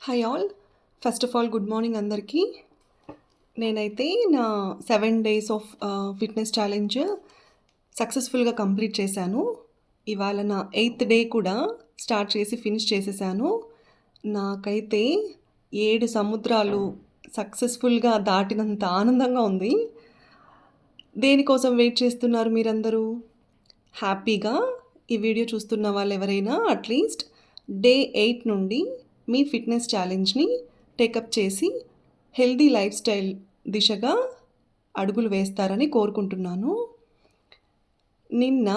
Hi all. First of all good morning అందరికీ. నేనైతే నా 7 డేస్ ఆఫ్ ఫిట్‌నెస్ ఛాలెంజ్ సక్సెస్‌ఫుల్‌గా కంప్లీట్ చేశాను. ఇవాళ నా 8థ్ డే కూడా స్టార్ట్ చేసి ఫినిష్ చేసేసాను. నాకైతే 7 సముద్రాలు సక్సెస్‌ఫుల్‌గా దాటినంత ఆనందంగా ఉంది. దేనికోసం వెయిట్ చేస్తున్నారు మీరందరూ? హ్యాపీగా ఈ వీడియో చూస్తున్న వాళ్ళెవరైనా అట్‌లీస్ట్ డే 8 నుండి మీ ఫిట్‌నెస్ ఛాలెంజ్‌ని టేకప్ చేసి హెల్తీ లైఫ్ స్టైల్ దిశగా అడుగులు వేస్తారని కోరుకుంటున్నాను. నిన్న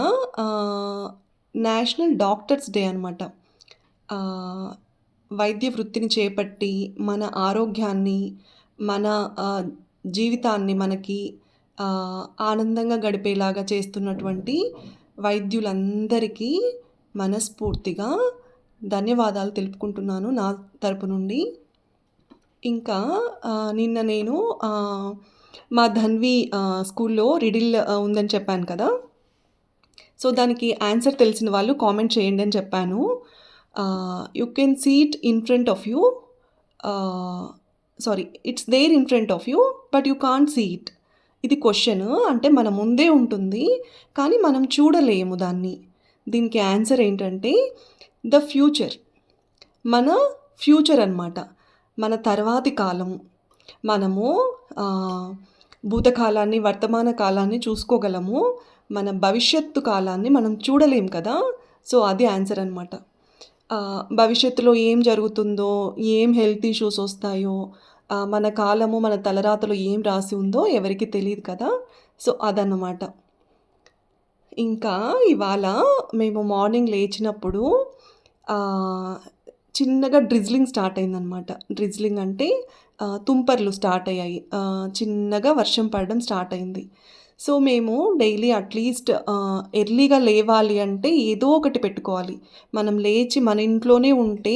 నేషనల్ డాక్టర్స్ డే అనమాట. వైద్య వృత్తిని చేపట్టి మన ఆరోగ్యాన్ని, మన జీవితాన్ని మనకి ఆనందంగా గడిపేలాగా చేస్తున్నటువంటి వైద్యులందరికీ మనస్ఫూర్తిగా ధన్యవాదాలు తెలుపుకుంటున్నాను నా తరపు నుండి. ఇంకా నిన్న నేను మా ధన్వి స్కూల్లో రిడిల్ ఉందని చెప్పాను కదా! సో, దానికి ఆన్సర్ తెలిసిన వాళ్ళు కామెంట్ చేయండి అని చెప్పాను. You can see it in front of you. Sorry, it's there in front of you but you can't see it. ఇది క్వశ్చన్. అంటే మన ముందే ఉంటుంది, కానీ మనం చూడలేము దాన్ని. దీనికి ఆన్సర్ ఏంటంటే ద ఫ్యూచర్. మన ఫ్యూచర్ అనమాట. మన తర్వాతి కాలం. మనము భూతకాలాన్ని, వర్తమాన కాలాన్ని చూసుకోగలము. మన భవిష్యత్తు కాలాన్ని మనం చూడలేం కదా! సో, అది ఆన్సర్ అనమాట. భవిష్యత్తులో ఏం జరుగుతుందో, ఏం హెల్త్ ఇష్యూస్ వస్తాయో, మన కాలము, మన తలరాతలో ఏం రాసి ఉందో ఎవరికీ తెలీదు కదా! సో, అదన్నమాట. ఇంకా ఇవాళ మేము మార్నింగ్ లేచినప్పుడు చిన్నగా డ్రిజ్లింగ్ స్టార్ట్ అయిందనమాట. డ్రిజ్లింగ్ అంటే తుంపర్లు స్టార్ట్ అయ్యాయి. చిన్నగా వర్షం పడడం స్టార్ట్ అయింది. సో, మేము డైలీ అట్‌లీస్ట్ ఎర్లీగా లేవాలి అంటే ఏదో ఒకటి పెట్టుకోవాలి. మనం లేచి మన ఇంట్లోనే ఉంటే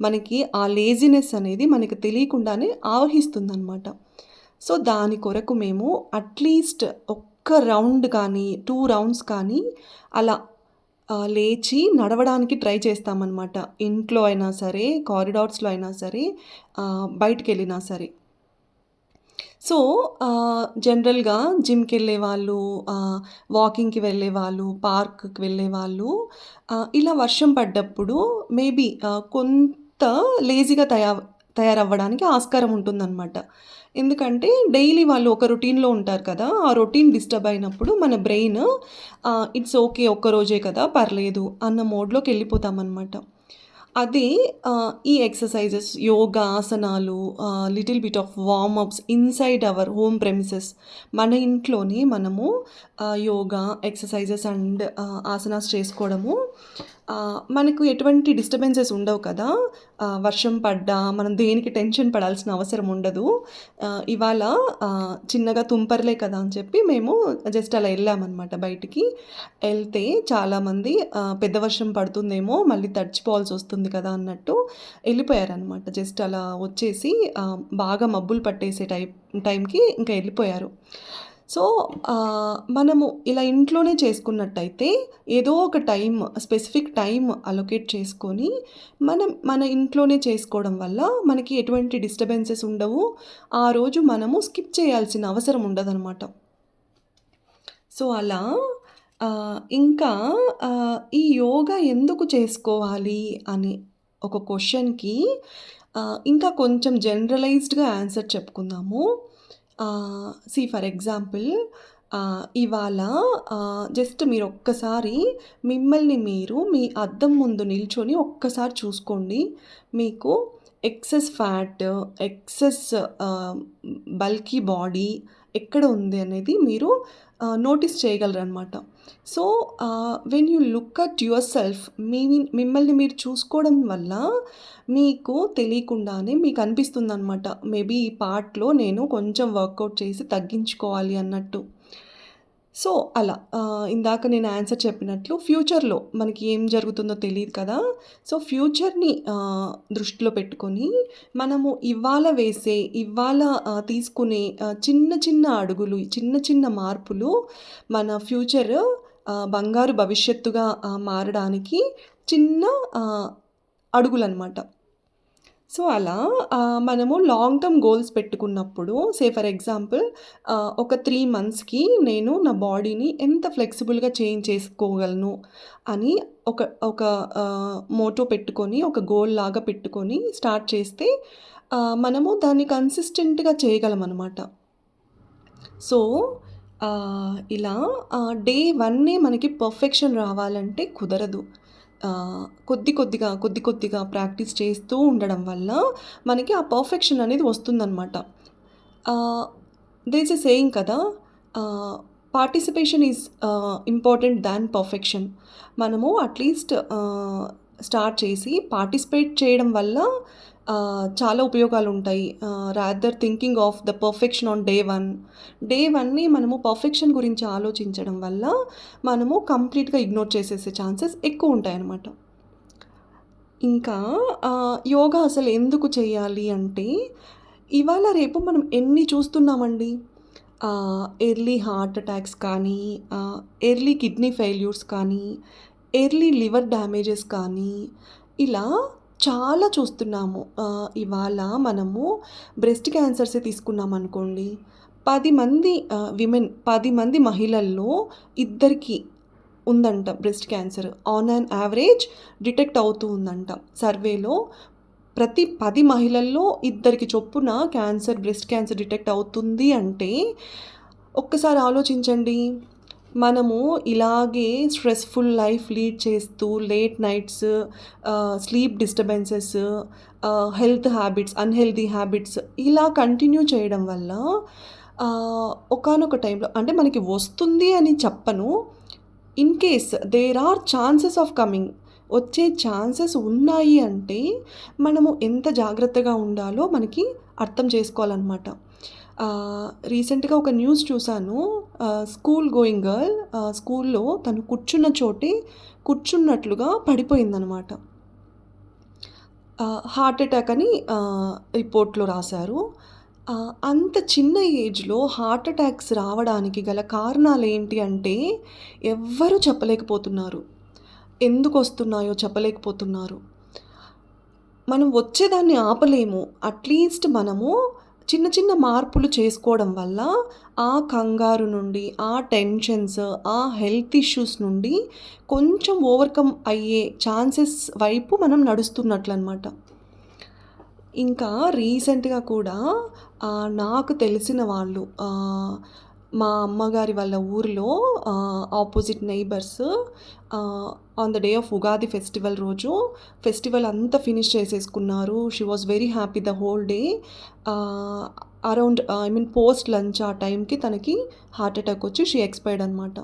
మనకి ఆ లేజినెస్ అనేది మనకి తెలియకుండానే ఆవహిస్తుందనమాట. సో, దాని కొరకు మేము అట్‌లీస్ట్ ఒక్క రౌండ్ కానీ, 2 రౌండ్స్ కానీ అలా లేచి నడవడానికి ట్రై చేస్తామన్నమాట. ఇంట్లో అయినా సరే, కారిడార్స్‌లో అయినా సరే, బయటికెళ్ళినా సరే. సో, జనరల్‌గా జిమ్‌కెళ్ళే వాళ్ళు, వాకింగ్‌కి వెళ్ళేవాళ్ళు, పార్క్‌కి వెళ్ళేవాళ్ళు ఇలా వర్షం పడ్డప్పుడు మేబీ కొంత లేజీగా తయారవ్వడానికి ఆస్కారం ఉంటుందన్నమాట. ఎందుకంటే డైలీ వాళ్ళు ఒక రొటీన్‌లో ఉంటారు కదా! ఆ రొటీన్ డిస్టర్బ్ అయినప్పుడు మన బ్రెయిన్ ఇట్స్ ఓకే, ఒక్కరోజే కదా పర్లేదు అన్న మోడ్‌లోకి వెళ్ళిపోతామన్నమాట. అదే ఈ ఎక్సర్‌సైజెస్, యోగా, ఆసనాలు, little bit of warm ups inside our home premises. మన ఇంట్లోనే మనము యోగా, ఎక్సర్‌సైజెస్ అండ్ ఆసనాస్ చేసుకోవడము మనకు ఎటువంటి డిస్టర్బెన్సెస్ ఉండవు కదా! వర్షం పడ్డా మనం దేనికి టెన్షన్ పడాల్సిన అవసరం ఉండదు. ఇవాళ చిన్నగా తుంపర్లే కదా అని చెప్పి మేము జస్ట్ అలా వెళ్ళామన్నమాట బయటికి. వెళ్తే చాలామంది పెద్ద వర్షం పడుతుందేమో, మళ్ళీ తడిచిపోవాల్సి వస్తుంది కదా అన్నట్టు వెళ్ళిపోయారనమాట. జస్ట్ అలా వచ్చేసి బాగా మబ్బులు పట్టేసే టైంకి ఇంకా వెళ్ళిపోయారు. సో, మనము ఇలా ఇంట్లోనే చేసుకున్నట్టయితే ఏదో ఒక స్పెసిఫిక్ టైం అలొకేట్ చేసుకొని మన ఇంట్లోనే చేసుకోవడం వల్ల మనకి ఎటువంటి డిస్టర్బెన్సెస్ ఉండవు. ఆ రోజు మనము స్కిప్ చేయాల్సిన అవసరం ఉండదనమాట. సో, అలా ఇంకా ఈ యోగా ఎందుకు చేసుకోవాలి అని ఒక క్వెషన్‌కి ఇంకా కొంచెం జనరలైజ్డ్‌గా ఆన్సర్ చెప్పుకుందాము. ఫర్ ఎగ్జాంపుల్, ఇవాళ జస్ట్ మీరొక్కసారి మిమ్మల్ని మీరు మీ అద్దం ముందు నిల్చొని ఒక్కసారి చూసుకోండి. మీకు excess fat, excess bulky body ఎక్కడ ఉంది అనేది మీరు నోటీస్ చేయగలరనమాట. So, when you look at yourself, మిమ్మల్ని మీరు చూసుకోవడం వల్ల మీకు తెలియకుండానే మీకు అనిపిస్తుందనమాట. మేబీ ఈ పార్ట్‌లో నేను కొంచెం వర్కౌట్ చేసి తగ్గించుకోవాలి అన్నట్టు. సో, అలా ఇందాక నేను ఆన్సర్ చెప్పినట్లు ఫ్యూచర్‌లో మనకి ఏం జరుగుతుందో తెలీదు కదా! సో, ఫ్యూచర్‌ని దృష్టిలో పెట్టుకొని మనము ఇవాళ తీసుకునే చిన్న చిన్న అడుగులు, చిన్న చిన్న మార్పులు మన ఫ్యూచర్ బంగారు భవిష్యత్తుగా మారడానికి చిన్న అడుగులనమాట. సో, అలా మనము లాంగ్ టర్మ్ గోల్స్ పెట్టుకున్నప్పుడు ఫర్ ఎగ్జాంపుల్ ఒక 3 మంత్స్‌కి నేను నా బాడీని ఎంత ఫ్లెక్సిబుల్‌గా చేంజ్ చేసుకోగలను అని ఒక ఒక మోటో పెట్టుకొని, ఒక గోల్ లాగా పెట్టుకొని స్టార్ట్ చేస్తే మనము దాన్ని కన్సిస్టెంట్‌గా చేయగలమనమాట. సో, ఇలా డే 1 మనకి పర్ఫెక్షన్ రావాలంటే కుదరదు. కొద్ది కొద్దిగా ప్రాక్టీస్ చేస్తూ ఉండడం వల్ల మనకి ఆ పర్ఫెక్షన్ అనేది వస్తుందనమాట. ఆహ్, దేర్ ఈస్ ఎ సేయింగ్ కదా! Ah, participation is important than perfection. మనము అట్‌లీస్ట్ స్టార్ట్ చేసి పార్టిసిపేట్ చేయడం వల్ల చాలా ఉపయోగాలుంటాయి. Rather thinking of the perfection on day 1. Day 1ని మనము పర్ఫెక్షన్ గురించి ఆలోచించడం వల్ల మనము కంప్లీట్‌గా ఇగ్నోర్ చేసేసే ఛాన్సెస్ ఎక్కువుంటాయనమాట. ఇంకా యోగా అసలు ఎందుకు చేయాలి అంటే, ఇవాళ రేపు మనం ఎన్ని చూస్తున్నామండి. ఎర్లీ హార్ట్ అటాక్స్ కానీ, ఎర్లీ కిడ్నీ ఫెయిల్యూర్స్ కానీ, ఎర్లీ లివర్ డ్యామేజెస్ కానీ, ఇలా చాలా చూస్తున్నాము. ఇవాళ మనము బ్రెస్ట్ క్యాన్సర్సే తీసుకున్నామనుకోండి. 10 మంది 10 మంది మహిళల్లో ఇద్దరికి ఉందంట breast cancer. On an average detect అవుతూ ఉందంట. సర్వేలో ప్రతి 10 మహిళల్లో ఇద్దరికి చొప్పున బ్రెస్ట్ క్యాన్సర్ డిటెక్ట్ అవుతుంది అంటే, ఒక్కసారి ఆలోచించండి. మనము ఇలాగే స్ట్రెస్‌ఫుల్ లైఫ్ లీడ్ చేస్తూ late nights, sleep disturbances, unhealthy habits ఇలా కంటిన్యూ చేయడం వల్ల ఒకానొక టైంలో అంటే మనకి వస్తుంది అని చెప్పను. In case there are chances of coming, వచ్చే ఛాన్సెస్ ఉన్నాయి అంటే మనము ఎంత జాగ్రత్తగా ఉండాలో మనకి అర్థం చేసుకోవాలనమాట. రీసెంట్‌గా ఒక న్యూస్ చూసాను. స్కూల్ గోయింగ్ గర్ల్ స్కూల్‌లో తను కూర్చున్నట్లుగా పడిపోయిందనమాట. హార్ట్ అటాక్ అని రిపోర్ట్‌లో రాశారు. అంత చిన్న ఏజ్‌లో హార్ట్ అటాక్స్ రావడానికి గల కారణాలేంటి అంటే ఎవ్వరు చెప్పలేకపోతున్నారు. ఎందుకొస్తున్నాయో చెప్పలేకపోతున్నారు. మనం వచ్చేదాన్ని ఆపలేము. అట్‌లీస్ట్ మనము చిన్న చిన్న మార్పులు చేసుకోవడం వల్ల ఆ కంగారు నుండి, ఆ టెన్షన్స్, ఆ హెల్త్ ఇష్యూస్ నుండి కొంచెం ఓవర్‌కమ్ అయ్యే ఛాన్సెస్ వైపు మనం నడుస్తున్నట్లనమాట. ఇంకా రీసెంట్‌గా కూడా నాకు తెలిసిన వాళ్ళు మా అమ్మగారి వాళ్ళ ఊరిలో opposite neighbours on the day of Ugadi festival రోజు ఫెస్టివల్ అంతా ఫినిష్ చేసేసుకున్నారు. She was very happy the whole day. Around post lunch ఆ టైంకి తనకి హార్ట్ అటాక్ వచ్చి షీ ఎక్స్‌పైర్డ్ అనమాట.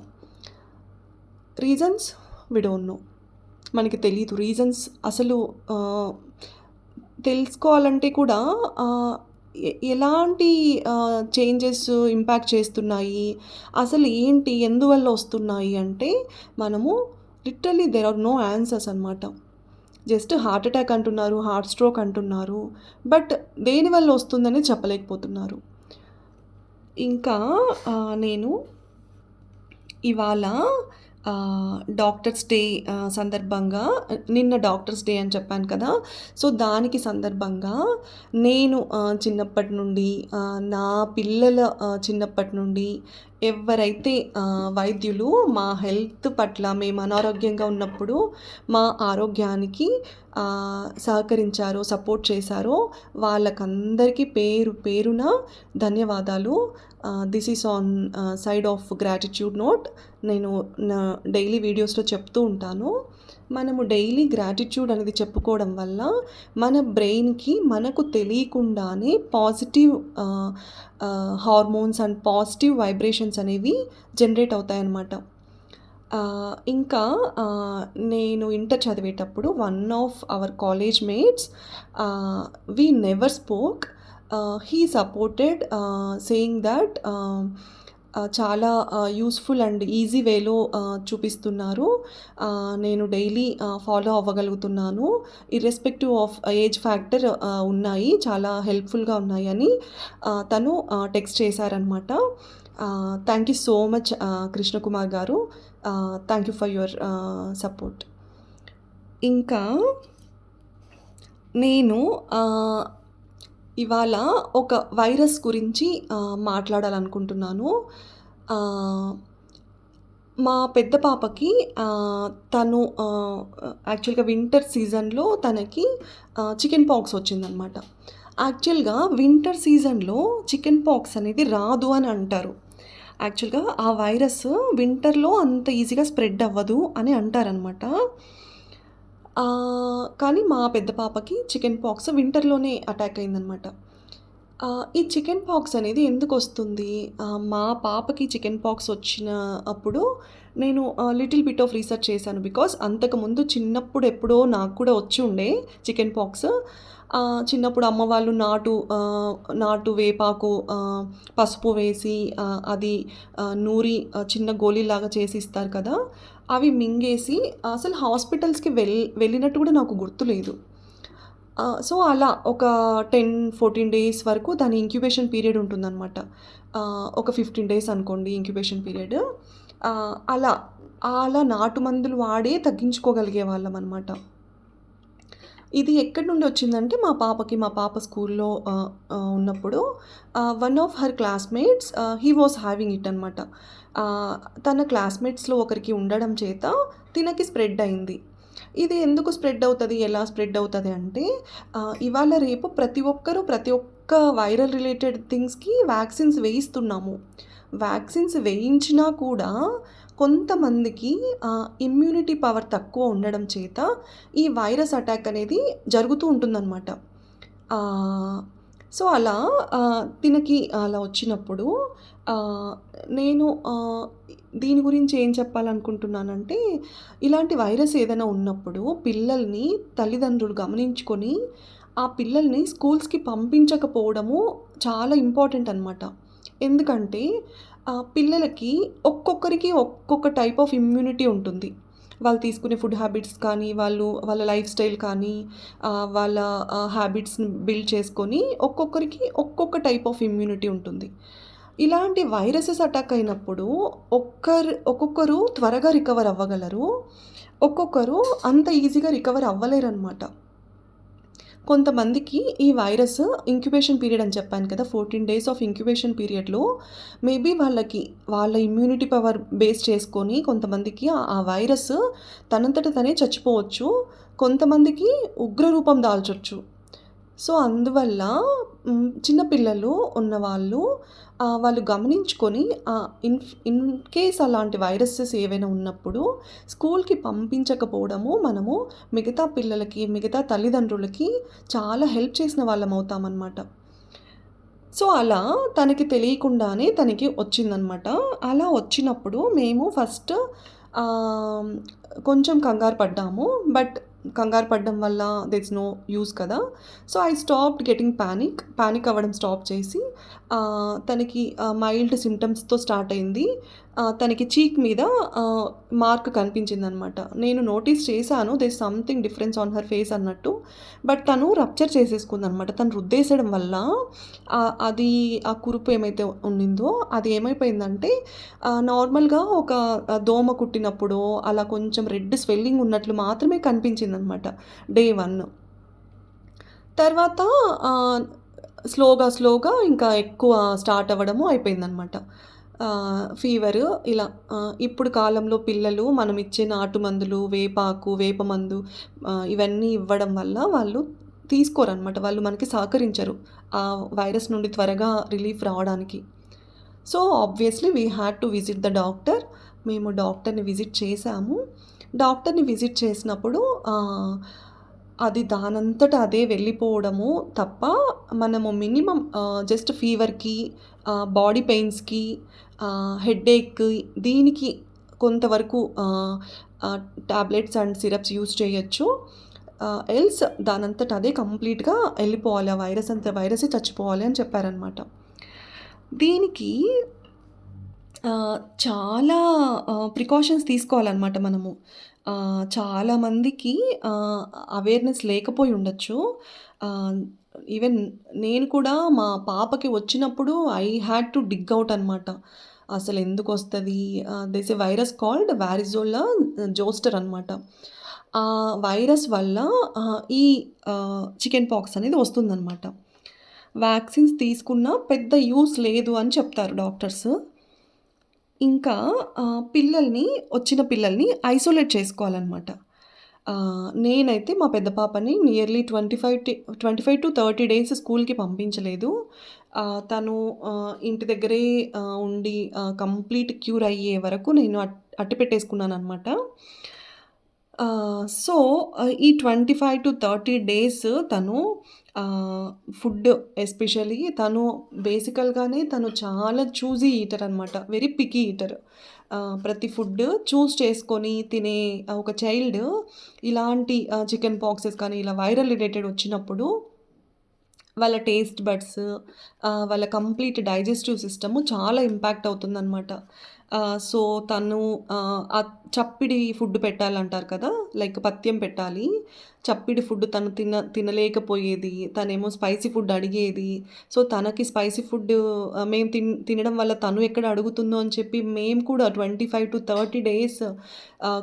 Reasons we don't know. మనకి తెలీదు రీజన్స్ అసలు. తెలుసుకోవాలంటే కూడా ఎలాంటి చేంజెస్ ఇంపాక్ట్ చేస్తున్నాయి, అసలు ఏంటి, ఎందువల్ల వస్తున్నాయి అంటే మనము literally there are no answers అనమాట. జస్ట్ హార్ట్ అటాక్ అంటున్నారు, హార్ట్ స్ట్రోక్ అంటున్నారు, బట్ దేనివల్ల వస్తుందని చెప్పలేకపోతున్నారు. ఇంకా నేను ఇవాళ డాక్టర్స్ డే సందర్భంగా, నిన్న డాక్టర్స్ డే అని చెప్పాను కదా! సో, దానికి సందర్భంగా నేను చిన్నప్పటి నుండి నా పిల్లల చిన్నప్పటి నుండి ఎవరైతే వైద్యులు మా హెల్త్ పట్ల మేము అనారోగ్యంగా ఉన్నప్పుడు మా ఆరోగ్యానికి సహకరించారో, సపోర్ట్ చేశారో వాళ్ళకందరికీ పేరు పేరున ధన్యవాదాలు. This is on side of gratitude note. నేను నా డైలీ వీడియోస్లో చెప్తూ ఉంటాను. మనము డైలీ గ్రాటిట్యూడ్ అనేది చెప్పుకోవడం వల్ల మన బ్రెయిన్‌కి మనకు తెలియకుండానే positive hormones and positive vibrations అనేవి జనరేట్ అవుతాయన్నమాట. ఇంకా నేను ఇంటర్ చదివేటప్పుడు one of our college mates, we never spoke. He supported saying that చాలా యూస్ఫుల్ అండ్ ఈజీ వేలో చూపిస్తున్నారు. నేను డైలీ ఫాలో అవ్వగలుగుతున్నాను. ఇర్రెస్పెక్టివ్ ఆఫ్ ఏజ్ ఫ్యాక్టర్ ఉన్నాయి, చాలా హెల్ప్ఫుల్గా ఉన్నాయి అని తను టెక్స్ట్ చేశారనమాట. Thank you so much Krishnakumar గారు. Thank you for your support. ఇంకా నేను ఆహ్, ఇవాళ ఒక వైరస్ గురించి మాట్లాడాలనుకుంటున్నాను. ఆహ్, మా పెద్ద పాపకి తను యాక్చువల్‌గా వింటర్ సీజన్‌లో తనకి చికెన్ పాక్స్ వచ్చిందనమాట. యాక్చువల్‌గా వింటర్ సీజన్‌లో చికెన్ పాక్స్ అనేది రాదు అని అంటారు. యాక్చువల్‌గా ఆ వైరస్ వింటర్‌లో అంత ఈజీగా స్ప్రెడ్ అవ్వదు అని అంటారనమాట. కానీ మా పెద్ద పాపకి చికెన్ పాక్స్ వింటర్‌లోనే అటాక్ అయిందనమాట. ఈ చికెన్ పాక్స్ అనేది ఎందుకొస్తుంది? మా పాపకి చికెన్ పాక్స్ వచ్చిన అప్పుడు నేను లిటిల్ బిట్ ఆఫ్ రీసెర్చ్ చేశాను. బికాజ్ అంతకుముందు చిన్నప్పుడు ఎప్పుడో నాకు కూడా వచ్చి ఉండే చికెన్ పాక్స్. చిన్నప్పుడు అమ్మ వాళ్ళు నాటు వేపాకు పసుపు వేసి అది నూరి చిన్న గోలీలాగా చేసి ఇస్తారు కదా! అవి మింగేసి అసలు హాస్పిటల్స్‌కి వెళ్ళినట్టు కూడా నాకు గుర్తులేదు. సో, అలా ఒక 10, 14 డేస్ వరకు దాని ఇంక్యుబేషన్ పీరియడ్ ఉంటుందనమాట. ఒక 15 డేస్ అనుకోండి ఇంక్యుబేషన్ పీరియడ్. అలా, అలా నాటు మందులు వాడే తగ్గించుకోగలిగేవాళ్ళమనమాట. ఇది ఎక్కడి నుండి వచ్చిందంటే మా పాప స్కూల్‌లో ఉన్నప్పుడు one of her classmates he was having it అనమాట. ఆహ్, తన క్లాస్‌మేట్స్‌లో ఒకరికి ఉండడం చేత తినకి స్ప్రెడ్ అయింది. ఇది ఎందుకు స్ప్రెడ్ అవుతది? ఎలా స్ప్రెడ్ అవుతది అంటే ఇవాళ రేపు ప్రతి ఒక్క వైరల్ రిలేటెడ్ థింగ్స్‌కి వ్యాక్సిన్స్ వేయిస్తున్నాము. వ్యాక్సిన్స్ వేయించినా కూడా కొంతమందికి ఇమ్యూనిటీ పవర్ తక్కువ ఉండడం చేత ఈ వైరస్ అటాక్ అనేది జరుగుతూ ఉంటుందనమాట. ఆహ్, సో, అలా తినకి అలా వచ్చినప్పుడు ఆహ్, నేను దీని గురించి ఏం చెప్పాలనుకుంటున్నానంటే, ఇలాంటి వైరస్ ఏదైనా ఉన్నప్పుడు పిల్లల్ని తల్లిదండ్రులు గమనించుకొని, ఆ పిల్లల్ని స్కూల్స్‌కి పంపించకపోవడము చాలా ఇంపార్టెంట్ అనమాట. ఎందుకంటే పిల్లలకి ఒక్కొక్కరికి ఒక్కొక్క టైప్ ఆఫ్ ఇమ్యూనిటీ ఉంటుంది. వాళ్ళు తీసుకునే ఫుడ్ హ్యాబిట్స్ కానీ, వాళ్ళ లైఫ్ స్టైల్ కానీ, వాళ్ళ హ్యాబిట్స్‌ని బిల్డ్ చేసుకొని ఒక్కొక్కరికి ఒక్కొక్క టైప్ ఆఫ్ ఇమ్యూనిటీ ఉంటుంది. ఇలాంటి వైరసెస్ అటాక్ అయినప్పుడు ఒక్కొక్కరు త్వరగా రికవర్ అవ్వగలరు. ఒక్కొక్కరు అంత ఈజీగా రికవర్ అవ్వలేరనమాట. కొంతమందికి ఈ వైరస్ ఇంక్యుబేషన్ పీరియడ్ అని చెప్పాను కదా! 14 డేస్ ఆఫ్ ఇంక్యుబేషన్ పీరియడ్‌లో మేబీ వాళ్ళ ఇమ్యూనిటీ పవర్ బేస్ చేసుకొని కొంతమందికి ఆ వైరస్ తనంతట తనే చచ్చిపోవచ్చు. కొంతమందికి ఉగ్ర రూపం దాల్చొచ్చు. సో, అందువల్ల చిన్న పిల్లలు ఉన్నవాళ్ళు వాళ్ళు గమనించుకొని ఇన్ కేస్ అలాంటి వైరసెస్ ఏవైనా ఉన్నప్పుడు స్కూల్‌కి పంపించకపోవడము మనము మిగతా పిల్లలకి, మిగతా తల్లిదండ్రులకి చాలా హెల్ప్ చేసిన వాళ్ళమవుతామనమాట. సో, అలా తనకి తెలియకుండానే తనకి వచ్చిందనమాట. అలా వచ్చినప్పుడు మేము ఫస్ట్ ఆహ్, కొంచెం కంగారు పడ్డాము. బట్ కంగారు పడడం వల్ల దేర్ ఇస్ నో యూజ్ కదా! So, I stopped getting panic. Panic అవ్వడం స్టాప్ చేసి తనకి మైల్డ్ సింప్టమ్స్‌తో స్టార్ట్ అయింది. తనకి చీక్ మీద ఆహ్, మార్క్ కనిపించిందనమాట. నేను నోటీస్ చేశాను there is something difference on her face అన్నట్టు. బట్ తను రప్చర్ చేసేసుకుందనమాట. తను రుద్దేసడం వల్ల అది ఆ కురుపు ఏమైతే ఉండిందో అది ఏమైపోయిందంటే నార్మల్‌గా ఒక దోమ కుట్టినప్పుడో అలా కొంచెం రెడ్ స్వెల్లింగ్ ఉన్నట్లు మాత్రమే కనిపించిందనమాట డే 1. తర్వాత ఆహ్, స్లోగా ఇంకా ఎక్కువ స్టార్ట్ అవ్వడము అయిపోయిందనమాట. ఫీవరు ఇలా ఇప్పుడు కాలంలో పిల్లలు మనం ఇచ్చే నాటు మందులు, వేపాకు, వేపమందు ఇవన్నీ ఇవ్వడం వల్ల వాళ్ళు తీసుకోరనమాట. వాళ్ళు మనకి సహకరించరు. ఆ వైరస్ నుండి త్వరగా రిలీఫ్ రావడానికి. So, obviously we had to visit the doctor. మేము డాక్టర్‌ని విజిట్ చేశాము. డాక్టర్‌ని విజిట్ చేసినప్పుడు అది దానంతట అదే వెళ్ళిపోవడము తప్ప మనము మినిమమ్ జస్ట్ ఫీవర్‌కి, బాడీ పెయిన్స్‌కి, హెడ్‌ఏక్‌కి దీనికి కొంతవరకు టాబ్లెట్స్ అండ్ సిరప్స్ యూజ్ చేయొచ్చు. ఎల్స్ దానంతట అదే కంప్లీట్‌గా ఎళ్ళిపోవాలి. ఆ వైరసే చచ్చిపోవాలి అని చెప్పారనమాట. దీనికి చాలా ప్రికాషన్స్ తీసుకోవాలనమాట మనము. చాలామందికి అవేర్‌నెస్ లేకపోయి ఉండొచ్చు. ఆహ్, ఈవెన్ నేను కూడా మా పాపకి వచ్చినప్పుడు I had to dig out అనమాట. అసలెందుకొస్తది? This a virus called varicella zoster అనమాట. ఆ వైరస్ వల్ల ఈ చికెన్ పాక్స్ అనేది వస్తుందనమాట. వ్యాక్సిన్స్ తీసుకున్నా పెద్ద యూజ్ లేదు అని చెప్తారు డాక్టర్స్. ఇంకా వచ్చిన పిల్లల్ని ఐసోలేట్ చేసుకోవాలనమాట. నేనైతే మా పెద్ద పాపని నియర్లీ 25-30 డేస్ స్కూల్‌కి పంపించలేదు. తను ఇంటి దగ్గరే ఉండి కంప్లీట్ క్యూర్ అయ్యే వరకు నేను అట్టి పెట్టేసుకున్నాననమాట. సో, ఈ 25-30 డేస్ తను ఫుడ్ ఎస్పెషల్లీ తను చాలా చూసీ ఈటర్ అనమాట. Very picky eater. ప్రతి ఫుడ్ చూస్ చేసుకొని తినే ఒక చైల్డ్ ఇలాంటి చికెన్ పాక్సెస్ కానీ, ఇలా వైరల్ రిలేటెడ్ వచ్చినప్పుడు వాళ్ళ టేస్ట్ బడ్స్, వాళ్ళ కంప్లీట్ డైజెస్టివ్ సిస్టమ్ చాలా ఇంపాక్ట్ అవుతుందనమాట. సో, తను చప్పిడి ఫుడ్ పెట్టాలంటారు కదా! లైక్ పథ్యం పెట్టాలి. చప్పిడి ఫుడ్ తను తినలేకపోయేది. తనేమో స్పైసీ ఫుడ్ అడిగేది. సో, తనకి స్పైసీ ఫుడ్ మేము తినడం వల్ల తను ఎక్కడ అడుగుతుందో అని చెప్పి మేము కూడా 25-30 days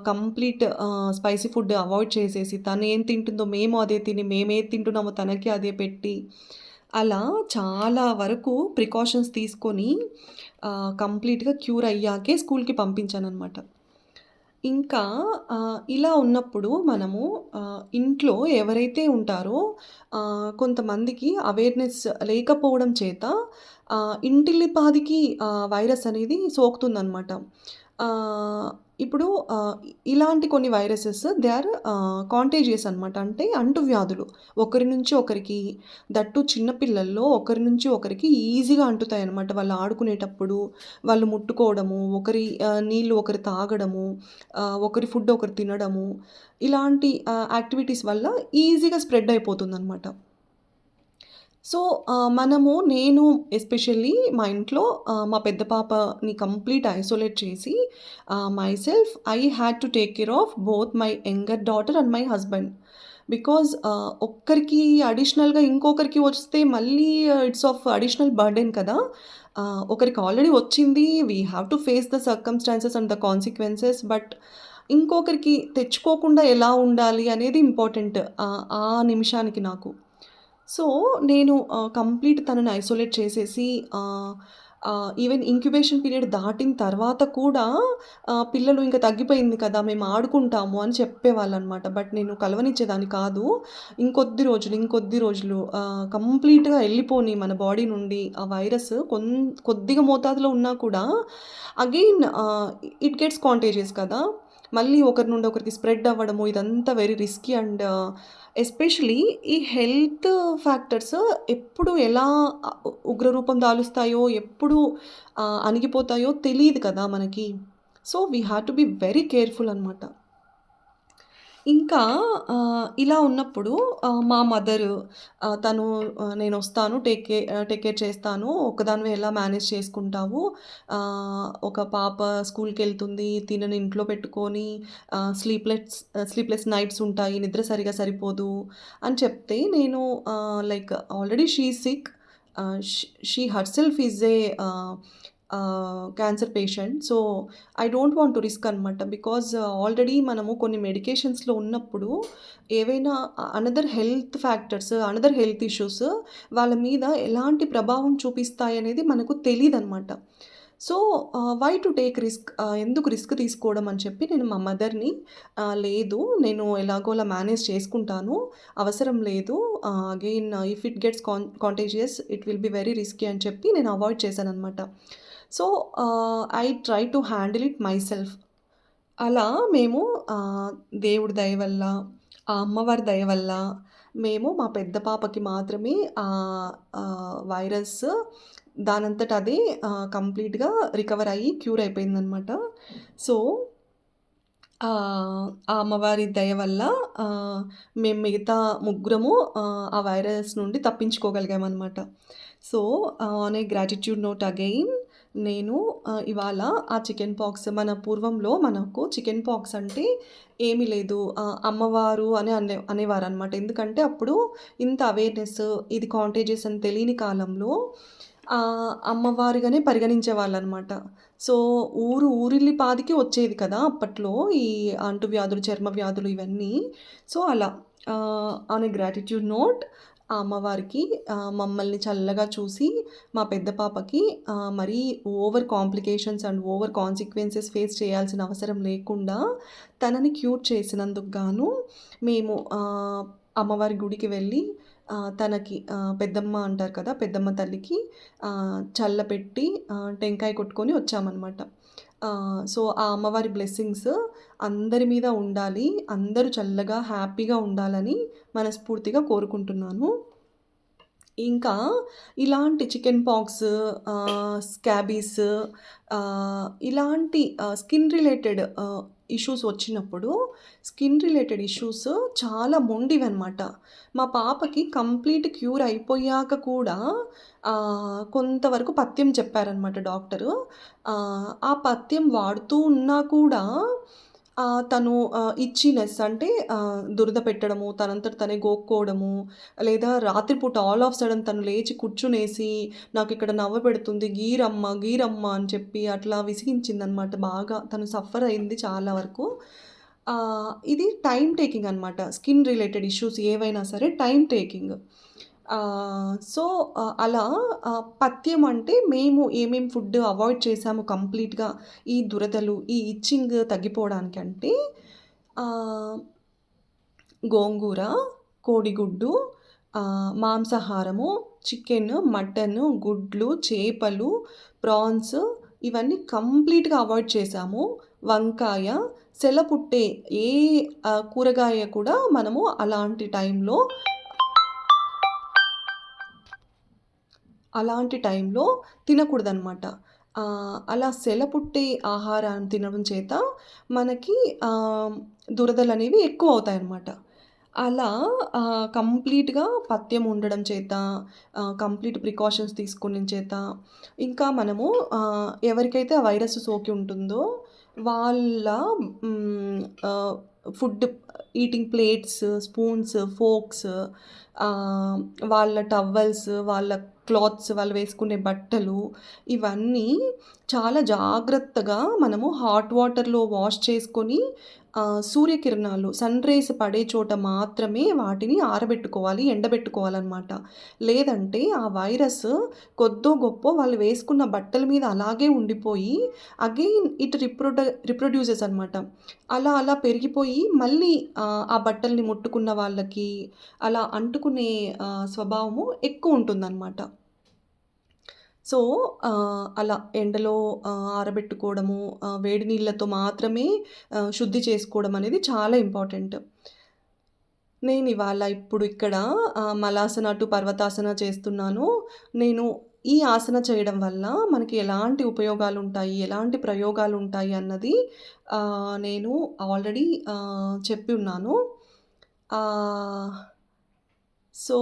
complete spicy food avoid చేసేసి, తను ఏం తింటుందో మేము అదే తిని, మేమేది తింటున్నామో తనకి అదే పెట్టి, అలా చాలా వరకు ప్రికాషన్స్ తీసుకొని కంప్లీట్‌గా క్యూర్ అయ్యాకే స్కూల్‌కి పంపించాననమాట. ఇంకా ఇలా ఉన్నప్పుడు మనము ఇంట్లో ఎవరైతే ఉంటారో కొంతమందికి అవేర్‌నెస్ లేకపోవడం చేత ఇంటిల్లిపాదికి వైరస్ అనేది సోకుతుందనమాట. ఇప్పుడు ఇలాంటి కొన్ని వైరసెస్ దే ఆర్ కాంటేజియస్ అనమాట. అంటే అంటువ్యాధులు. ఒకరి నుంచి ఒకరికి చిన్న పిల్లల్లో ఒకరి నుంచి ఒకరికి ఈజీగా అంటుతాయన్నమాట. వాళ్ళు ఆడుకునేటప్పుడు, వాళ్ళు ముట్టుకోవడము, నీళ్ళు ఒకరు తాగడము, ఒకరి ఫుడ్ ఒకరు తినడము, ఇలాంటి యాక్టివిటీస్ వల్ల ఈజీగా స్ప్రెడ్ అయిపోతుందనమాట. సో, నేను ఎస్పెషల్లీ మా ఇంట్లో మా పెద్ద పాపని కంప్లీట్ ఐసోలేట్ చేసి myself I had to take care of both my younger daughter and my husband. Because ఒక్కరికి అడిషనల్‌గా ఇంకొకరికి వస్తే మళ్ళీ ఇట్స్ ఆఫ్ అడిషనల్ బర్డెన్ కదా! ఒకరికి ఆల్రెడీ వచ్చింది. We have to face the circumstances and the consequences. But ఇంకొకరికి తెచ్చుకోకుండా ఎలా ఉండాలి అనేది ఇంపార్టెంట్ ఆ నిమిషానికి నాకు. సో, నేను కంప్లీట్ తనని ఐసోలేట్ చేసేసి ఈవెన్ ఇంక్యుబేషన్ పీరియడ్ దాటిన తర్వాత కూడా పిల్లలు ఇంక తగ్గిపోయింది కదా! మేము ఆడుకుంటాము అని చెప్పేవాళ్ళనమాట. బట్ నేను కలవనిచ్చేదాన్ని కాదు. ఇంకొద్ది రోజులు కంప్లీట్‌గా ఎళ్ళిపోని మన బాడీ నుండి ఆ వైరస్ కొద్దిగా మోతాదులో ఉన్నా కూడా అగైన్ ఇట్ గెట్స్ కాంటేజియస్ కదా! మళ్ళీ ఒకరి నుండి ఒకరికి స్ప్రెడ్ అవ్వడము ఇదంతా వెరీ రిస్కీ అండ్ ఎస్పెషలీ ఈ హెల్త్ ఫ్యాక్టర్స్ ఎప్పుడు ఎలా ఉగ్రరూపం దాలుస్తాయో, ఎప్పుడు అణిగిపోతాయో తెలీదు కదా మనకి. So, we have to be very careful అనమాట. ఇంకా ఇలా ఉన్నప్పుడు మా మదరు తను నేనొస్తాను టేక్ కేర్ చేస్తాను. ఒక్కదానివే ఎలా మేనేజ్ చేసుకుంటావు? ఒక పాప స్కూల్‌కెళ్తుంది. తినని ఇంట్లో పెట్టుకొని స్లీప్‌లెస్ నైట్స్ ఉంటాయి. నిద్ర సరిగ్గా సరిపోదు అని చెప్తే నేను like already she is sick. She herself is a cancer patient. So, I don't want to risk అనమాట. బికాజ్ ఆల్రెడీ మనము కొన్ని మెడికేషన్స్‌లో ఉన్నప్పుడు ఏవైనా అనదర్ హెల్త్ ఇష్యూస్ వాళ్ళ మీద ఎలాంటి ప్రభావం చూపిస్తాయనేది మనకు తెలీదనమాట. So, why to take risk? ఎందుకు రిస్క్ తీసుకోవడం అని చెప్పి నేను మా మదర్‌ని లేదు నేను ఎలాగోలా మేనేజ్ చేసుకుంటాను. అవసరం లేదు. Again if it gets contagious it will be very risky అని చెప్పి నేను అవాయిడ్ చేశాననమాట. So, I try to handle it myself. అలా మేము దేవుడి దయ వల్ల, ఆ అమ్మవారి దయ వల్ల మేము మా పెద్ద పాపకి మాత్రమే వైరస్ దానంతట అదే కంప్లీట్‌గా రికవర్ అయ్యి క్యూర్ అయిపోయిందనమాట. సో, ఆ అమ్మవారి దయ వల్ల మేము మిగతా ముగ్గురము ఆ వైరస్ నుండి తప్పించుకోగలిగామనమాట. So, on a gratitude note again నేను ఇవాళ ఆ చికెన్ పాక్స్ పూర్వంలో మనకు చికెన్ పాక్స్ అంటే ఏమీ లేదు. అమ్మవారు అని అనేవారనమాట. ఎందుకంటే అప్పుడు ఇంత అవేర్‌నెస్ ఇది కాంటేజియస్ అని తెలియని కాలంలో అమ్మవారిగానే పరిగణించేవాళ్ళనమాట. సో, ఊరిల్లిపాదికి వచ్చేది కదా! అప్పట్లో ఈ అంటువ్యాధులు, చర్మ వ్యాధులు ఇవన్నీ. సో, అలా ఆన్ ఎ గ్రాటిట్యూడ్ నోట్ ఆ అమ్మవారికి మమ్మల్ని చల్లగా చూసి, మా పెద్ద పాపకి మరీ over complications and over consequences face చేయాల్సిన అవసరం లేకుండా తనని క్యూర్ చేసినందుకు గాను మేము అమ్మవారి గుడికి వెళ్ళి తనకి పెద్దమ్మ అంటారు కదా! పెద్దమ్మ తల్లికి చల్లపెట్టి టెంకాయ కొట్టుకొని వచ్చామనమాట. సో, ఆ అమ్మవారి బ్లెస్సింగ్స్ అందరి మీద ఉండాలి. అందరూ చల్లగా, హ్యాపీగా ఉండాలని మనస్ఫూర్తిగా కోరుకుంటున్నాను. ఇంకా ఇలాంటి చికెన్ పాక్స్, స్కాబీస్ ఇలాంటి స్కిన్ రిలేటెడ్ ఇష్యూస్ వచ్చినప్పుడు, స్కిన్ రిలేటెడ్ ఇష్యూస్ చాలా మొండివనమాట. మా పాపకి కంప్లీట్ క్యూర్ అయిపోయాక కూడా కొంతవరకు పథ్యం చెప్పారనమాట డాక్టరు. ఆ పథ్యం వాడుతూ ఉన్నా కూడా తను ఇచ్ఛీనెస్ అంటే దురద పెట్టడము, తనంతట తనే గోక్కోవడము, లేదా రాత్రిపూట ఆల్ ఆఫ్ సడెన్ తను లేచి కూర్చునేసి, నాకిక్కడ నవ్వ పెడుతుంది, గీరమ్మ, గీరమ్మ అని చెప్పి అట్లా విసిగించిందనమాట బాగా. తను సఫర్ అయింది చాలా వరకు. ఇది టైమ్ టేకింగ్ అనమాట. స్కిన్ రిలేటెడ్ ఇష్యూస్ ఏవైనా సరే టైమ్ టేకింగ్. సో, అలా పథ్యం అంటే మేము ఏమేం ఫుడ్ అవాయిడ్ చేశాము కంప్లీట్‌గా ఈ దురదలు, ఈ ఇచ్చింగ్ తగ్గిపోవడానికంటే ఆహ్, గోంగూర, కోడిగుడ్డు, మాంసాహారము, చికెను, మటను, గుడ్లు, చేపలు, ప్రాన్స్ ఇవన్నీ కంప్లీట్‌గా అవాయిడ్ చేశాము. వంకాయ, సెలపుట్టే ఏ కూరగాయ కూడా మనము అలాంటి టైంలో తినకూడదనమాట. అలా సెలపుట్టే ఆహారాన్ని తినడం చేత మనకి దురదలనేవి ఎక్కువవుతాయనమాట. అలా కంప్లీట్‌గా పథ్యం ఉండడం చేత, కంప్లీట్ ప్రికాషన్స్ తీసుకోవడం చేత, ఇంకా మనము ఎవరికైతే ఆ వైరస్ సోకి ఉంటుందో వాళ్ళ హ్మ్, ఆహ్, food eating plates, spoons, forks, ఆహ్, వాళ్ళ టవల్స్, వాళ్ళ క్లాత్స్, వాళ్ళు వేసుకునే బట్టలు ఇవన్నీ చాలా జాగ్రత్తగా మనము హాట్ వాటర్‌లో వాష్ చేసుకొని సూర్యకిరణాలు సన్ రేస్ పడే చోట మాత్రమే వాటిని ఆరబెట్టుకోవాలి, ఎండబెట్టుకోవాలనమాట. లేదంటే ఆ వైరస్ కొద్దో గొప్పో వాళ్ళు వేసుకున్న బట్టల మీద అలాగే ఉండిపోయి అగైన్ ఇట్ రిప్రొడ్యూసెస్ అనమాట. అలా అలా పెరిగిపోయి మళ్ళీ ఆ బట్టల్ని ముట్టుకున్న వాళ్ళకి అలా అంటుకునే స్వభావము ఎక్కువుంటుందనమాట. సో, అలా ఎండలో ఆరబెట్టుకోవడము, వేడి నీళ్ళతో మాత్రమే శుద్ధి చేసుకోవడం అనేది చాలా ఇంపార్టెంట్. నేనివాళ ఇప్పుడు ఇక్కడ మలాసన టు పర్వతాసన చేస్తున్నాను. నేను ఈ ఆసన చేయడం వల్ల మనకి ఎలాంటి ఉపయోగాలుంటాయి, ఎలాంటి ప్రయోగాలుంటాయి అన్నది నేను ఆల్రెడీ చెప్పి ఉన్నాను. ఆహ్, సో,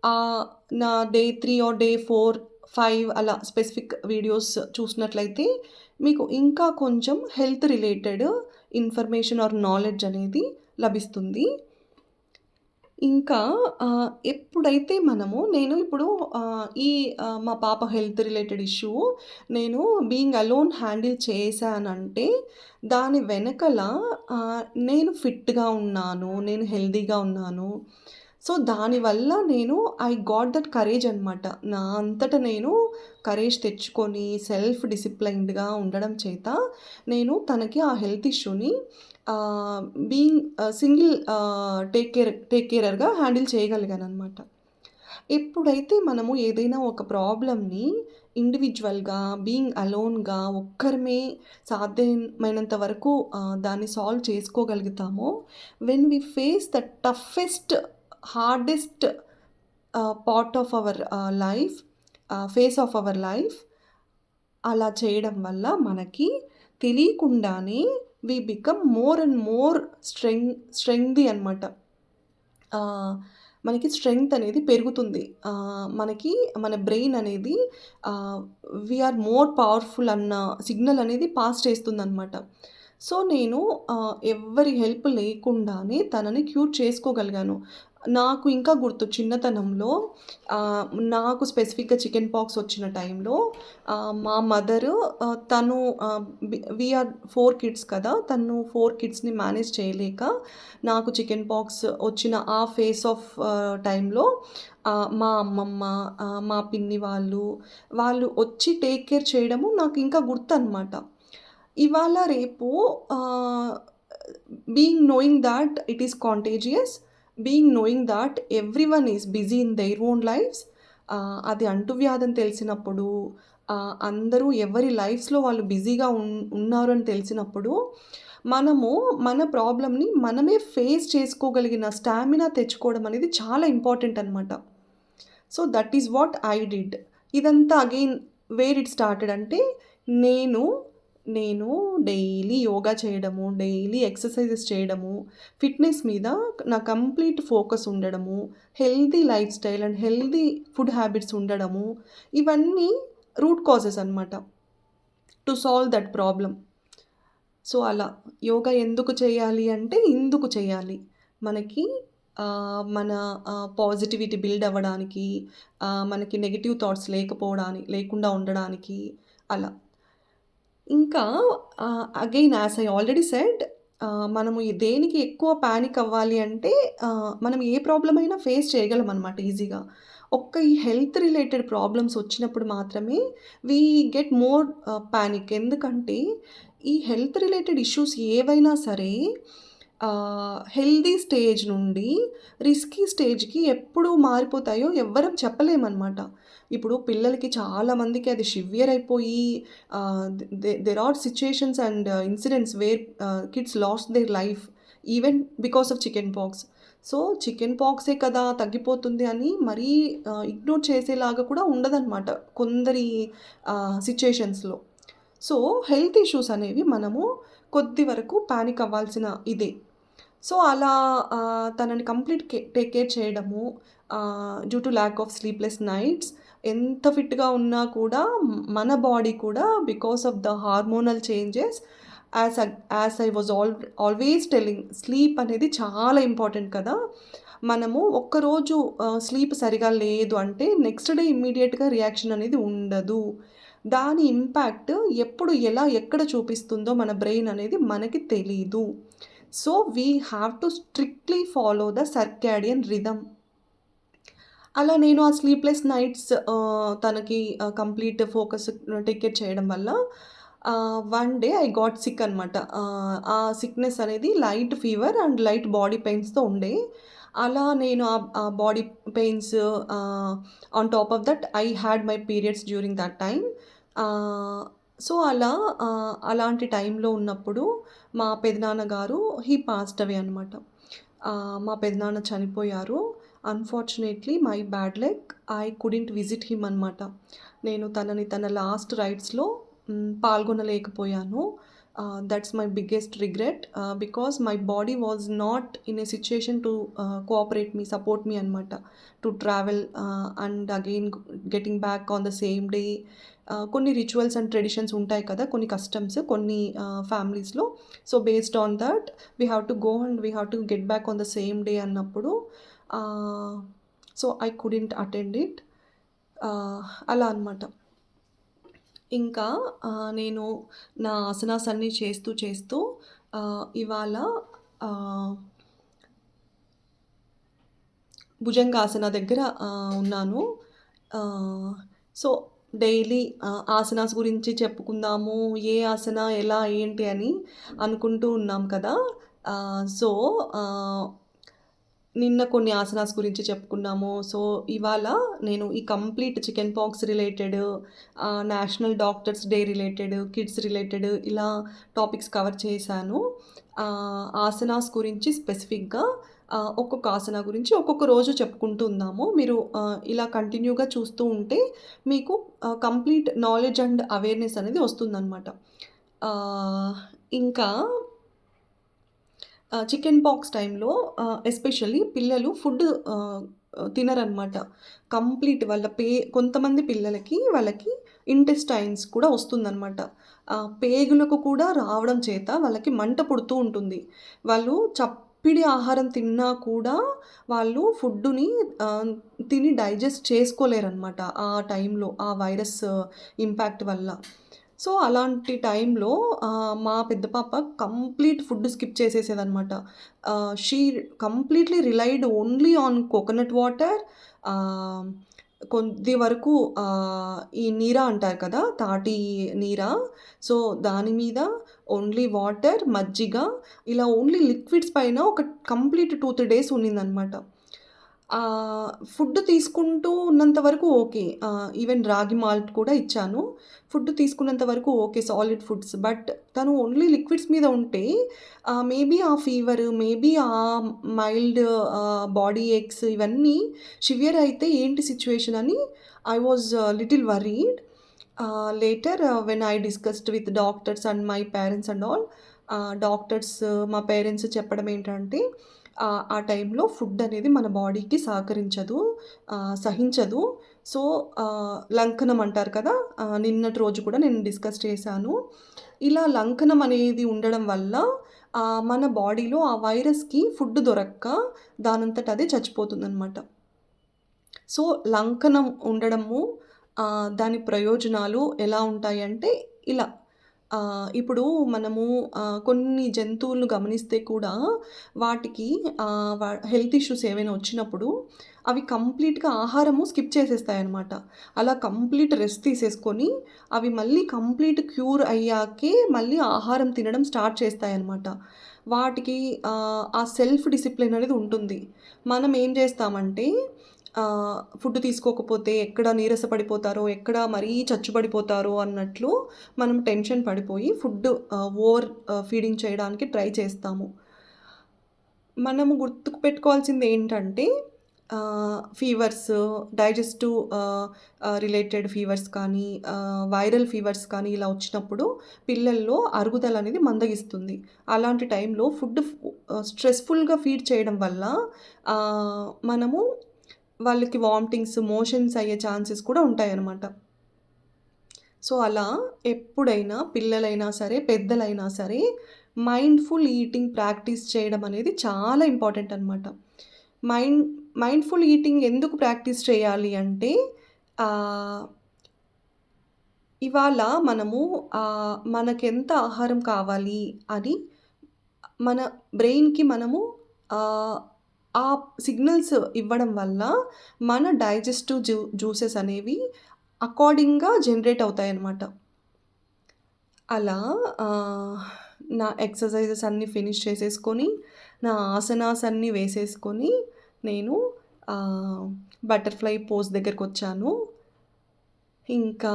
ఆహ్, నా డే 3 ఆర్ డే 4, 5 అలా స్పెసిఫిక్ వీడియోస్ చూసినట్లయితే మీకు ఇంకా కొంచెం health related information are knowledge అనేది లభిస్తుంది. ఇంకా ఎప్పుడైతే నేను ఇప్పుడు ఈ మా పాప హెల్త్ రిలేటెడ్ ఇష్యూ నేను బీయింగ్ అలోన్ హ్యాండిల్ చేశానంటే, దాని వెనకల నేను ఫిట్‌గా ఉన్నాను. నేను హెల్తీగా ఉన్నాను. సో, దానివల్ల నేను ఐ గాట్ దట్ కరేజ్ అనమాట. నా అంతట నేను కరేజ్ తెచ్చుకొని సెల్ఫ్ డిసిప్లైన్డ్‌గా ఉండడం చేత, నేను తనకి ఆ హెల్త్ ఇష్యూని బీయింగ్ సింగిల్ టేక్ కేరర్‌గా హ్యాండిల్ చేయగలిగాననమాట. ఎప్పుడైతే మనము ఏదైనా ఒక ప్రాబ్లమ్‌ని ఇండివిడ్యువల్‌గా, బీయింగ్ అలోన్‌గా ఒక్కరమే సాధ్యమైనంత వరకు దాన్ని సాల్వ్ చేసుకోగలుగుతామో, when we face the toughest, hardest part of our life face of our life అలా చేయడం వల్ల మనకి తెలియకుండానే we become more and more strengthy అనమాట. మనకి స్ట్రెంగ్త్ అనేది పెరుగుతుంది. మనకి మన బ్రెయిన్ అనేది వి ఆర్ మోర్ పవర్‌ఫుల్ అన్న సిగ్నల్ అనేది పాస్ చేస్తుందనమాట. సో, నేను ఎవ్వరి హెల్ప్ లేకుండానే తనని క్యూర్ చేసుకోగలిగాను. నాకు ఇంకా గుర్తు చిన్నతనంలో ఆహ్, నాకు స్పెసిఫిక్‌గా చికెన్ పాక్స్ వచ్చిన టైంలో మా మదరు తను వి ఆర్ 4 కిడ్స్ కదా! తను 4 కిడ్స్‌ని మేనేజ్ చేయలేక నాకు చికెన్ పాక్స్ వచ్చిన ఆ ఫేస్ ఆఫ్ టైంలో మా అమ్మమ్మ, మా పిన్ని వాళ్ళు వచ్చి టేక్ కేర్ చేయడము నాకు ఇంకా గుర్తనమాట. ఇవాళ రేపు ah, being knowing that it is contagious, being knowing that everyone is busy in their own lifes, అది అంటువ్యాధని తెలిసినప్పుడు, అందరూ ఎవరి లైఫ్స్‌లో వాళ్ళు బిజీగా ఉన్నారు అని తెలిసినప్పుడు, మనము మన ప్రాబ్లమ్‌ని మనమే ఫేస్ చేసుకోగలిగిన స్టామినా తెచ్చుకోవడం అనేది చాలా ఇంపార్టెంట్ అనమాట. So, that is what I did. ఇదంతా అగైన్ వేర్ ఇట్ స్టార్టెడ్ అంటే నేను, నేను డైలీ యోగా చేయడము, డైలీ ఎక్సర్‌సైజెస్ చేయడము, ఫిట్‌నెస్ మీద నా కంప్లీట్ ఫోకస్ ఉండడము, healthy life style and healthy food habits ఉండడము, ఇవన్నీ రూట్ కాజెస్ అనమాట. To solve that problem. So, అలా యోగా ఎందుకు చేయాలి అంటే, ఇందుకు చేయాలి. మనకి మన పాజిటివిటీ బిల్డ్ అవ్వడానికి, మనకి నెగెటివ్ థాట్స్ లేకుండా ఉండడానికి అలా. ఇంకా again as I already said, మనము దేనికి ఎక్కువ పానిక్ అవ్వాలి అంటే, మనం ఏ ప్రాబ్లమ్ అయినా ఫేస్ చేయగలమనమాట ఈజీగా. ఈ హెల్త్ రిలేటెడ్ ప్రాబ్లమ్స్ వచ్చినప్పుడు మాత్రమే వీ గెట్ మోర్ పానిక్. ఎందుకంటే, ఈ హెల్త్ రిలేటెడ్ ఇష్యూస్ ఏవైనా సరే హెల్తీ స్టేజ్ నుండి రిస్కీ స్టేజ్‌కి ఎప్పుడు మారిపోతాయో ఎవ్వరం చెప్పలేమనమాట. ఇప్పుడు పిల్లలకి చాలా మందికి అది సివియర్ అయిపోయి there are situations and incidents where kids lost their life even because of chicken pox. So, chicken పాక్సే కదా తగ్గిపోతుంది అని మరీ ఇగ్నోర్ చేసేలాగా కూడా ఉండదనమాట కొందరి సిట్యుయేషన్స్‌లో. సో, హెల్త్ ఇష్యూస్ అనేవి మనము కొద్ది వరకు పానిక్ అవ్వాల్సిన ఇదే. సో, అలా తనని కంప్లీట్ టేక్ కేర్ చేయడము, due to lack of sleepless nights, ఎంత ఫిట్‌గా ఉన్నా కూడా మన బాడీ కూడా because of the hormonal changes, as I was always telling, sleep అనేది చాలా ఇంపార్టెంట్ కదా! మనము ఒక్కరోజు స్లీప్ సరిగా లేదు అంటే నెక్స్ట్ డే ఇమ్మీడియేట్‌గా రియాక్షన్ అనేది ఉండదు. దాని ఇంపాక్ట్ ఎప్పుడు, ఎలా, ఎక్కడ చూపిస్తుందో మన బ్రెయిన్ అనేది మనకి తెలీదు. So, we have to strictly follow the circadian rhythm. అలా నేను ఆ స్లీప్‌లెస్ నైట్స్ తనకి కంప్లీట్ ఫోకస్ టేక్ కేర్ చేయడం వల్ల one day I got sick అనమాట. ఆ సిక్‌నెస్ అనేది light fever and light body పెయిన్స్‌తో ఉండే. అలా నేను ఆ body pains, on top of that I had my periods during that time. Ah, so, అలా అలాంటి టైంలో ఉన్నప్పుడు మా పెదనాన్న గారు హీ పాస్డ్ అవే అనమాట. మా పెదనాన్న చనిపోయారు. Unfortunately my bad luck, I couldn't visit him అనమాట. నేను తన లాస్ట్ రైట్స్‌లో పాల్గొనలేకపోయాను. That's my biggest regret, because my body was not in a situation to cooperate me, support me అనమాట. To travel and again getting back on the same day. కొన్ని rituals and traditions ఉంటాయి కదా! కొన్ని customs కొన్ని ఫ్యామిలీస్‌లో. So, based on that we have to go and we have to get back on the same day అన్నప్పుడు ఆహ్, so, I couldn't attend it. అలా అనమాట. ఇంకా నేను నా ఆసనాస్ అన్నీ చేస్తూ ఇవాళ ఆహ్, భుజంగాసన దగ్గర ఉన్నాను. ఆహ్, సో, డైలీ ఆసనాస్ గురించి చెప్పుకుందాము. ఏ ఆసన, ఎలా, ఏంటి అని అనుకుంటూ ఉన్నాం కదా! సో, ఆహ్ నిన్న కొన్ని ఆసనాస్ గురించి చెప్పుకున్నాము. సో, ఇవాళ నేను ఈ complete chicken pox related, national doctors day related, kids related ఇలా టాపిక్స్ కవర్ చేశాను. ఆసనాస్ గురించి స్పెసిఫిక్‌గా ఒక్కొక్క ఆసన గురించి ఒక్కొక్క రోజు చెప్పుకుంటూ ఉందాము. మీరు ఇలా కంటిన్యూగా చూస్తూ ఉంటే మీకు కంప్లీట్ నాలెడ్జ్ అండ్ అవేర్‌నెస్ అనేది వస్తుందనమాట. ఆహ్, ఇంకా చికెన్ పాక్స్ టైంలో ఎస్పెషల్లీ పిల్లలు ఫుడ్ తినరనమాట. కంప్లీట్ వాళ్ళ కొంతమంది పిల్లలకి వాళ్ళకి ఇంటెస్టైన్స్ కూడా వస్తుందనమాట. పేగులకు కూడా రావడం చేత వాళ్ళకి మంట పుడుతూ ఉంటుంది. వాళ్ళు చప్పిడి ఆహారం తిన్నా కూడా వాళ్ళు ఫుడ్డుని తిని డైజెస్ట్ చేసుకోలేరనమాట ఆ టైంలో. ఆ వైరస్ ఇంపాక్ట్ వల్ల. సో, అలాంటి టైంలో మా పెద్ద పాప కంప్లీట్ ఫుడ్ స్కిప్ చేసేసేదనమాట. She completely relied only on coconut water. Ah, కొద్ది వరకు ఈ నీరా అంటారు కదా! తాటి నీరా. సో, దాని మీద ఓన్లీ వాటర్, మజ్జిగ ఇలా ఓన్లీ లిక్విడ్స్ పైన ఒక కంప్లీట్ 2, 3 డేస్ ఉన్నిందనమాట. ఫుడ్ తీసుకుంటూ ఉన్నంత వరకు ఓకే. ఈవెన్ రాగి మాల్ట్ కూడా ఇచ్చాను. ఫుడ్ తీసుకున్నంత వరకు ఓకే. Solid foods. బట్ తను ఓన్లీ లిక్విడ్స్ మీద ఉంటే మేబీ ఆ fever, maybe mild body X ఇవన్నీ సివియర్ అయితే ఏంటి సిట్యుయేషన్ అని I was little worried. Later when I discussed with doctors and my parents and all, doctors మా పేరెంట్స్ చెప్పడం ఏంటంటే ఆ టైంలో ఫుడ్ అనేది మన బాడీకి సహకరించదు, సహించదు. సో, లంకనం అంటారు కదా! నిన్నటి రోజు కూడా నేను డిస్కస్ చేశాను. ఇలా లంకనం అనేది ఉండడం వల్ల మన బాడీలో ఆ వైరస్‌కి ఫుడ్ దొరక్క దానంతట అదే చచ్చిపోతుందనమాట. సో, లంకనం ఉండడము దాని ప్రయోజనాలు ఎలా ఉంటాయంటే ఇలా. ఇప్పుడు మనము కొన్ని జంతువులను గమనిస్తే కూడా వాటికి హెల్త్ ఇష్యూస్ ఏవైనా వచ్చినప్పుడు అవి కంప్లీట్‌గా ఆహారము స్కిప్ చేసేస్తాయన్నమాట. అలా కంప్లీట్ రెస్ట్ తీసేసుకొని అవి మళ్ళీ కంప్లీట్ క్యూర్ అయ్యాకే మళ్ళీ ఆహారం తినడం స్టార్ట్ చేస్తాయన్నమాట. వాటికి ఆ సెల్ఫ్ డిసిప్లిన్ అనేది ఉంటుంది. మనం ఏం చేస్తామంటే ఫుడ్ తీసుకోకపోతే ఎక్కడ నీరస పడిపోతారో, ఎక్కడ మరీ చచ్చుబడిపోతారో అన్నట్లు మనం టెన్షన్ పడిపోయి ఫుడ్ ఓవర్ ఫీడింగ్ చేయడానికి ట్రై చేస్తాము. మనము గుర్తుకు పెట్టుకోవాల్సింది ఏంటంటే ఫీవర్స్, డైజెస్టివ్ రిలేటెడ్ ఫీవర్స్ కానీ, వైరల్ ఫీవర్స్ కానీ ఇలా వచ్చినప్పుడు పిల్లల్లో అరుగుదల అనేది మందగిస్తుంది. అలాంటి టైంలో ఫుడ్ స్ట్రెస్‌ఫుల్‌గా ఫీడ్ చేయడం వల్ల మనము వాళ్ళకి వామిటింగ్స్, మోషన్స్ అయ్యే ఛాన్సెస్ కూడా ఉంటాయన్నమాట. సో, అలా ఎప్పుడైనా పిల్లలైనా సరే, పెద్దలైనా సరే మైండ్‌ఫుల్ ఈటింగ్ ప్రాక్టీస్ చేయడం అనేది చాలా ఇంపార్టెంట్ అనమాట. మైండ్ మైండ్‌ఫుల్ ఈటింగ్ ఎందుకు ప్రాక్టీస్ చేయాలి అంటే ఆహ్, ఇవాళ మనము మనకెంత ఆహారం కావాలి అని మన బ్రెయిన్‌కి మనము ఆహ్, ఆ సిగ్నల్స్ ఇవ్వడం వల్ల మన డైజెస్టివ్ జ్యూసెస్ అనేవి అకార్డింగ్‌గా జనరేట్ అవుతాయన్నమాట. అలా నా ఎక్సర్‌సైజెస్ అన్నీ ఫినిష్ చేసేసుకొని, నా ఆసనాస్ అన్నీ వేసేసుకొని, నేను బటర్‌ఫ్లై పోజ్ దగ్గరకొచ్చాను. ఇంకా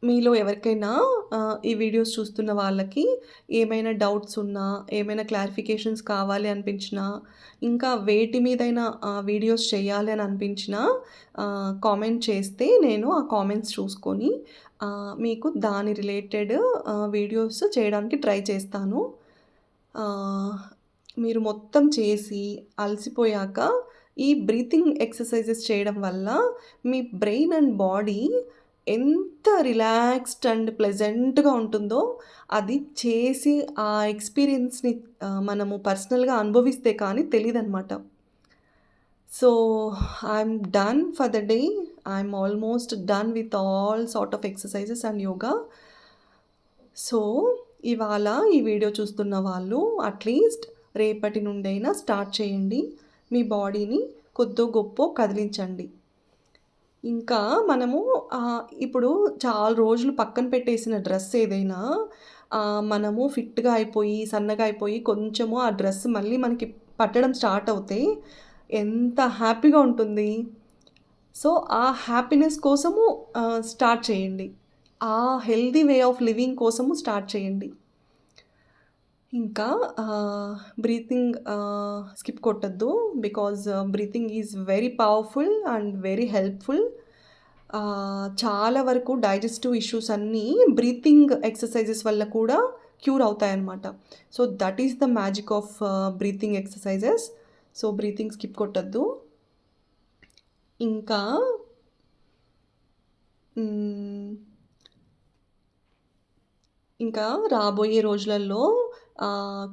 మీలో ఎవరికైనా ఈ వీడియోస్ చూస్తున్న వాళ్ళకి ఏమైనా డౌట్స్ ఉన్నా, ఏమైనా క్లారిఫికేషన్స్ కావాలి అనిపించినా, ఇంకా వేటి మీదైనా వీడియోస్ చేయాలి అని అనిపించినా కామెంట్ చేస్తే నేను ఆ కామెంట్స్ చూసుకొని మీకు దాని రిలేటెడ్ వీడియోస్ చేయడానికి ట్రై చేస్తాను. మీరు మొత్తం చేసి అలసిపోయాక ఈ బ్రీతింగ్ ఎక్సర్‌సైజెస్ చేయడం వల్ల మీ బ్రెయిన్ అండ్ బాడీ ఎంత రిలాక్స్డ్ అండ్ ప్లెజెంట్‌గా ఉంటుందో, అది చేసి ఆ ఎక్స్‌పీరియన్స్‌ని మనము పర్సనల్‌గా అనుభవిస్తే కానీ తెలీదనమాట. So, I'm done for the day. I'm almost done with all sort of exercises and yoga. So, ఇవాళ ఈ వీడియో చూస్తున్న వాళ్ళు అట్‌లీస్ట్ రేపటి నుండైనా స్టార్ట్ చేయండి. మీ బాడీని కొద్దో గొప్పో కదిలించండి. ఇంకా మనము ఇప్పుడు చాలా రోజులు పక్కన పెట్టేసిన డ్రెస్ ఏదైనా మనము ఫిట్‌గా అయిపోయి, సన్నగా అయిపోయి కొంచెము ఆ డ్రెస్ మళ్ళీ మనకి పట్టడం స్టార్ట్ అవుతే ఎంత హ్యాపీగా ఉంటుంది. సో, ఆ హ్యాపీనెస్ కోసము స్టార్ట్ చేయండి. ఆ హెల్తీ వే ఆఫ్ లివింగ్ కోసము స్టార్ట్ చేయండి. ఇంకా బ్రీతింగ్ స్కిప్ కొట్టొద్దు. Because breathing is very powerful and very helpful. చాలా వరకు డైజెస్టివ్ ఇష్యూస్ అన్నీ బ్రీతింగ్ ఎక్సర్‌సైజెస్ వల్ల కూడా క్యూర్ అవుతాయన్నమాట. So, that is the magic of breathing exercises. So breathing skip కొట్టద్దు. ఇంకా మ్, ఇంకా రాబోయే రోజులలో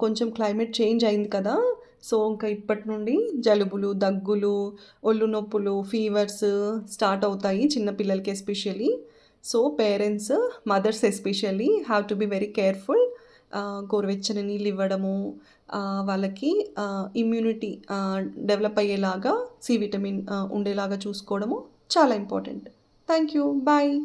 కొంచెం క్లైమేట్ చేంజ్ అయింది కదా. సో ఇంకా ఇప్పటి నుండి జలుబులు, దగ్గులు, ఒళ్ళు నొప్పులు, ఫీవర్స్ స్టార్ట్ అవుతాయి చిన్నపిల్లలకి especially. So parents, mothers especially have to be very careful. గోరువెచ్చని నీళ్ళు ఇవ్వడము, వాళ్ళకి ఇమ్యూనిటీ డెవలప్ అయ్యేలాగా, సి విటమిన్ ఉండేలాగా చూసుకోవడము చాలా ఇంపార్టెంట్. Thank you. బాయ్.